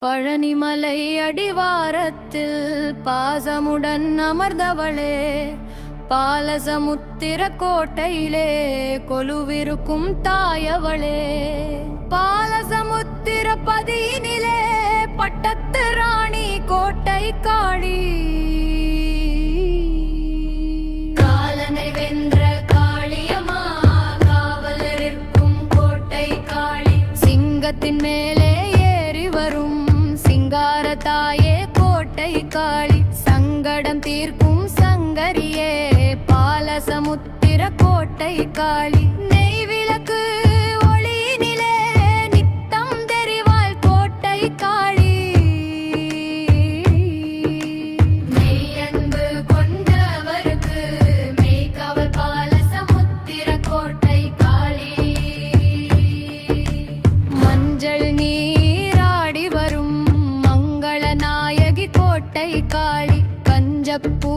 பழனிமலை அடிவாரத்தில் பாசமுடன் அமர்ந்தவளே, பாலசமுத்திர கோட்டையிலே கொலுவிருக்கும் தாயவளே. பாலசமுத்திர பதியினிலே பட்டத்து ராணி கோட்டை காளி. காலனை வென்ற காளியம்மா காவலரிருக்கும் கோட்டை காளி. சிங்கத்தின் மேலே ஏறி வரும் சிங்கார தாயே கோட்டை காளி. சங்கடம் தீர்க்கும் சங்கரியே பாலசமுத்திர கோட்டை காளி. நெய் விளக்கு ஒளியினிலே நித்தம் தெரிவாள் கோட்டை காளி. மெய்யன்பு கொண்டவருக்கு மெய்காவல் பாலசமுத்திர கோட்டை காளி. மஞ்சள் நீராடி வரும் மங்கள நாயகி கோட்டை காளி. கஞ்சப்பூ